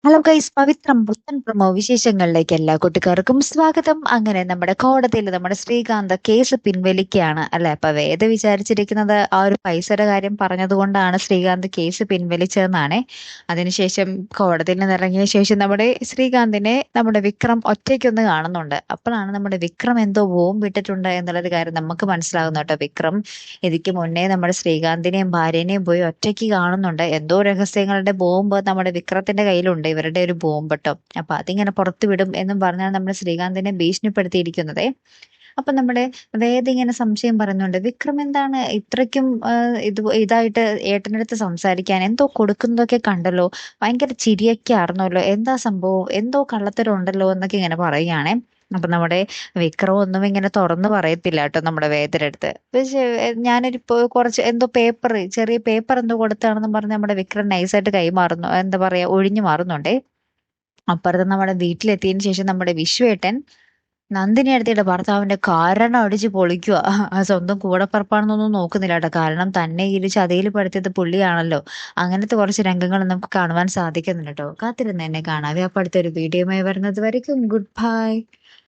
Hello guys, പവിത്രം പുത്തൻ promo വിശേഷങ്ങളിലേക്ക് എല്ലാ കൂട്ടുകാർക്കും സ്വാഗതം. അങ്ങനെ നമ്മുടെ കോടതിയിൽ നമ്മുടെ ശ്രീകാന്ത് കേസ് പിൻവലിക്കുകയാണ് അല്ലെ. അപ്പൊ വേദ വിചാരിച്ചിരിക്കുന്നത് ആ ഒരു പൈസയുടെ കാര്യം പറഞ്ഞതുകൊണ്ടാണ് ശ്രീകാന്ത് കേസ് പിൻവലിച്ചതെന്നാണ്. അതിനുശേഷം കോടതിയിൽ നിന്ന് ഇറങ്ങിയ ശേഷം നമ്മുടെ ശ്രീകാന്തിനെ നമ്മുടെ വിക്രം ഒറ്റയ്ക്കൊന്ന് കാണുന്നുണ്ട്. അപ്പോഴാണ് നമ്മുടെ വിക്രം എന്തോ വിട്ടിട്ടുണ്ട് എന്നുള്ളത് കാര്യം നമുക്ക് മനസ്സിലാകുന്നു കേട്ടോ. വിക്രം ഇതിക്ക് മുന്നേ നമ്മുടെ ശ്രീകാന്തിനെയും ഭാര്യനെയും പോയി ഒറ്റയ്ക്ക് കാണുന്നുണ്ട്. എന്തോ രഹസ്യങ്ങളുടെ ബോംബ് നമ്മുടെ വിക്രത്തിന്റെ കയ്യിലുണ്ട്, ഇവരുടെ ഒരു ബോംബട്ടോ. അപ്പൊ അതിങ്ങനെ പുറത്തു വിടും എന്നും പറഞ്ഞാണ് നമ്മുടെ ശ്രീകാന്തിനെ ഭീഷണിപ്പെടുത്തിയിരിക്കുന്നത്. അപ്പൊ നമ്മുടെ വേദ ഇങ്ങനെ സംശയം പറയുന്നുണ്ട്, വിക്രം എന്താണ് ഇത്രയ്ക്കും ഇതായിട്ട് ഏട്ടനടുത്ത് സംസാരിക്കാൻ, എന്തോ കൊടുക്കുന്നതൊക്കെ കണ്ടല്ലോ, ഭയങ്കര ചിരിയൊക്കെ ആർന്നല്ലോ, എന്താ സംഭവം, എന്തോ കള്ളത്തരം ഉണ്ടല്ലോ എന്നൊക്കെ ഇങ്ങനെ പറയുകയാണെ. അപ്പൊ നമ്മുടെ വിക്രം ഒന്നും ഇങ്ങനെ തുറന്നു പറയത്തില്ല കേട്ടോ നമ്മുടെ വേദയുടെ അടുത്ത്. പക്ഷേ ഞാനൊരു കുറച്ച് എന്തോ പേപ്പർ, ചെറിയ പേപ്പർ എന്തോ കൊടുത്താണെന്ന് പറഞ്ഞ് നമ്മുടെ വിക്രം നൈസായിട്ട് കൈമാറുന്നു, എന്താ പറയാ, ഒഴിഞ്ഞു മാറുന്നുണ്ടേ. അപ്പുറത്ത് നമ്മുടെ വീട്ടിലെത്തിയതിനു ശേഷം നമ്മുടെ വിശ്വേട്ടൻ നന്ദിനി അടുത്തിട്ട് ഭർത്താവിന്റെ കാരണം അടിച്ച് പൊളിക്കുക. ആ സ്വന്തം കൂടപ്പറപ്പാണെന്നൊന്നും നോക്കുന്നില്ല കേട്ടോ. കാരണം തന്നെ ഈ ഒരു ചതിയിൽ പെടുത്തിയത് പുള്ളിയാണല്ലോ. അങ്ങനത്തെ കുറച്ച് രംഗങ്ങൾ നമുക്ക് കാണുവാൻ സാധിക്കുന്നുണ്ട് കേട്ടോ. കാത്തിരുന്ന് എന്നെ കാണാവേ. അപ്പൊ അടുത്തൊരു വീഡിയോയുമായി വരുന്നത് വരയ്ക്കും ഗുഡ് ബൈ.